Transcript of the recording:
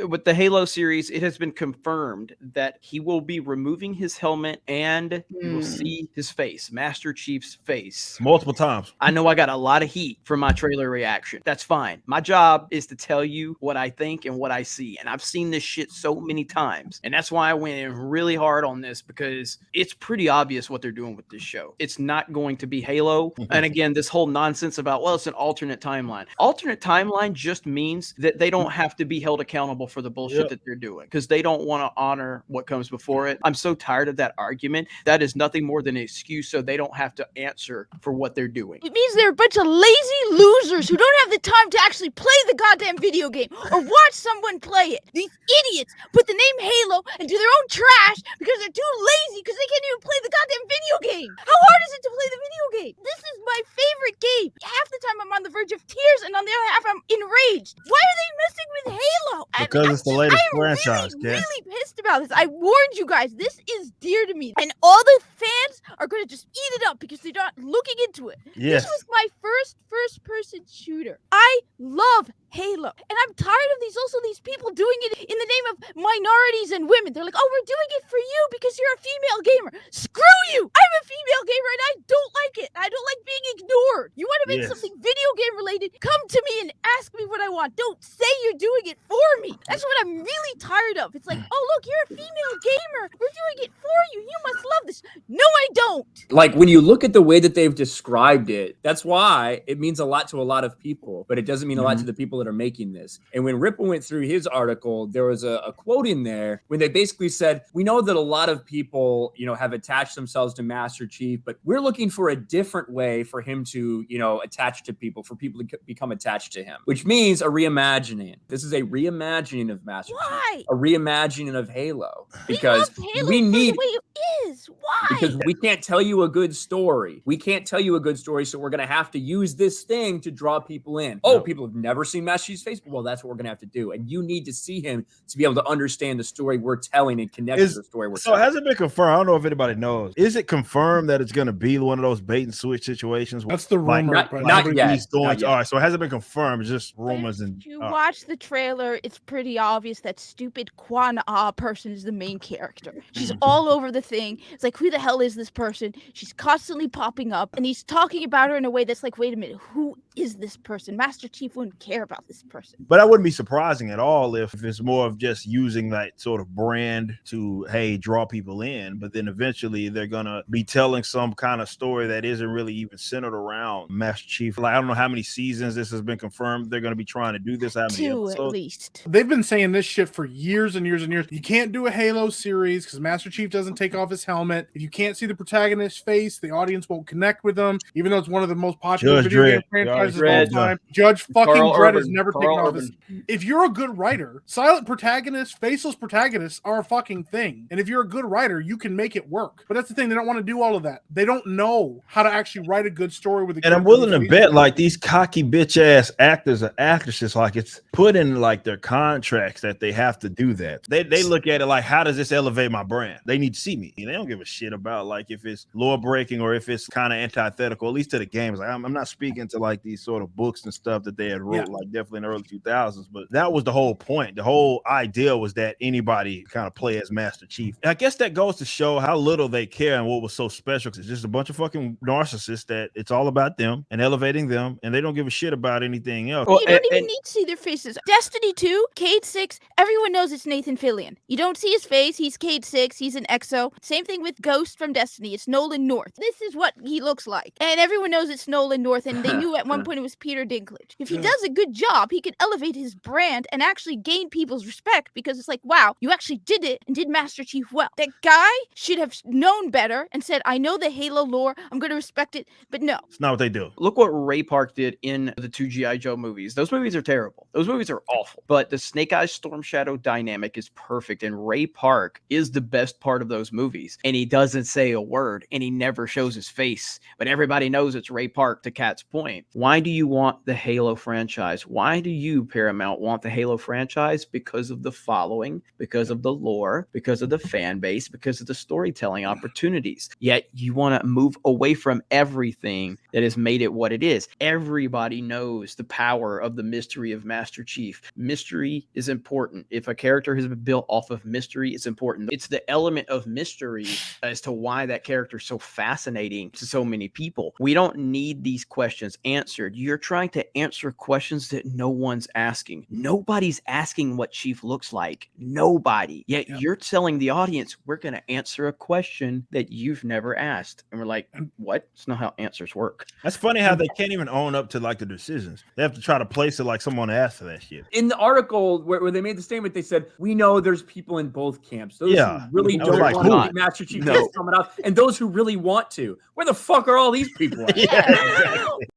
with the Halo series, it has been confirmed that he will be removing his helmet and you will see his face, Master Chief's face. Multiple times. I know I got a lot of heat from my trailer reaction. That's fine. My job is to tell you what I think and what I see. And I've seen this shit so many times. And that's why I went in really hard on this, because it's pretty obvious what they're doing with this show. It's not going to be Halo. And again, this whole nonsense about, well, it's an alternate timeline. Alternate timeline just means that they don't have to be held accountable for the bullshit that they're doing, because they don't want to honor what comes before it. I'm so tired of that argument. That is nothing more than an excuse so they don't have to answer for what they're doing. It means they're a bunch of lazy losers who don't have the time to actually play the goddamn video game or watch someone play it. These idiots put the name Halo and do their own trash because they're too lazy because they can't even play the goddamn video game. How hard is it to play the video game? This is my favorite game. Half the time I'm on the verge of tears, and on the other half I'm enraged. Why are they messing with Halo? Because it's the latest franchise. franchise, I'm really pissed about this. I warned you guys. This is dear to me, and all the fans are going to just eat it up because they're not looking into it. Yes. This was my first-person shooter. I love Halo, and I'm tired of these people doing it in the name of minorities and women. They're like, oh, we're doing it for you because you're a female gamer. Screw you! I'm a female gamer and I don't like it. I don't like being ignored. You want to make something video game related? Come to me and ask me what I want. Don't say you're doing it for me. That's what I'm really tired of. It's like, oh, look, you're a female gamer. We're doing it for you. You must love this. No, I don't. Like, when you look at the way that they've described it, that's why it means a lot to a lot of people, but it doesn't mean a lot to the people that are making this. And when Ripple went through his article, there was a quote in there when they basically said, we know that a lot of people, have attached themselves to Master Chief, but we're looking for a different way for him to, attach to people, for people to become attached to him, which means a reimagining. This is a reimagining of Master Chief, a reimagining of Halo, because we need the way it is. Why? Because we can't tell you a good story. We can't tell you a good story, so we're going to have to use this thing to draw people in. Oh, people have never seen Master Chief's face? Well, that's what we're going to have to do. And you need to see him to be able to understand the story we're telling and connect to the story we're telling. So has it been confirmed? I don't know if anybody knows. Is it confirmed that it's going to be one of those bait and switch situations? That's the rumor. Not yet. All right, so it hasn't been confirmed. It's just rumors. And you watch the trailer, it's pretty obvious that stupid Quan Ah person is the main character. She's all over the thing. It's like, who the hell is this person? She's constantly popping up, and he's talking about her in a way that's like, wait a minute, who is this person? Master Chief wouldn't care about this person. But that wouldn't be surprising at all if it's more of just using that sort of brand to, hey, draw people in. But then eventually they're going to be telling some kind of story that isn't really even centered around Master Chief. Like, I don't know how many seasons this has been confirmed they're going to be trying to do this. Two at least. They've been saying this shit for years and years and years. You can't do a Halo series because Master Chief doesn't take off his helmet. If you can't see the protagonist's face, the audience won't connect with them, even though it's one of the most popular video game franchises of all time. Judge fucking Dredd has never taken off his... If you're a good writer, silent protagonists, faceless protagonists are a fucking thing. And if you're a good writer, you can make it work. But that's the thing, they don't want to do all of that. They don't know how to actually write a good story with a And I'm willing to bet, like, these cocky bitch ass actors or actresses, like, it's put in like their contracts that they have to do that. They look at it like, how does this elevate my brand? They need to see me. They don't give a shit about like if it's lore breaking or if it's kind of antithetical, at least to the games. Like, I'm not speaking to like these sort of books and stuff that they had wrote like definitely in the early 2000s, but that was the whole point. The whole idea was that anybody kind of play as Master Chief. And I guess that goes to show how little they care and what was so special, because it's just a bunch of fucking narcissists that it's all about them and elevating them, and they don't give a shit about anything else. Well, you don't even need to see their faces. Destiny 2, Cade 6, everyone knows it's Nathan Fillion. You don't see his face, he's Cade 6, he's an EXO. Same thing with Ghost from Destiny, it's Nolan North. This is what he looks like. And everyone knows it's Nolan North, and they knew at one point it was Peter Dinklage. If he does a good job, he could elevate his brand and actually gain people's respect, because it's like, wow, you actually did it and did Master Chief well. That guy should have known better and said, I know the Halo lore, I'm going to respect it, but no. It's not what they do. Look what Ray Park did in the two G.I. Joe movies. Those movies are terrible. Those movies are awful. But the Snake Eyes Storm Shadow dynamic is perfect, and Ray Park is the best part of those movies. And he doesn't say a word, and he never shows his face, but everybody knows it's Ray Park, to Kat's point. Why do you want the Halo franchise? Why why do you, Paramount, want the Halo franchise? Because of the following, because of the lore, because of the fan base, because of the storytelling opportunities. Yet you want to move away from everything that has made it what it is. Everybody knows the power of the mystery of Master Chief. Mystery is important. If a character has been built off of mystery, it's important. It's the element of mystery as to why that character is so fascinating to so many people. We don't need these questions answered. You're trying to answer questions that no one's asking. Nobody's asking what Chief looks like. Nobody. Yet you're telling the audience, we're going to answer a question that you've never asked. And we're like, what? It's not how answers work. That's funny how they can't even own up to like the decisions. They have to try to place it like someone asked for that shit. In the article where they made the statement, they said, we know there's people in both camps. Those Yeah. who really I was don't like, want to who? get Master Chief No. coming out, and those who really want to. Where the fuck are all these people at? Yeah, exactly.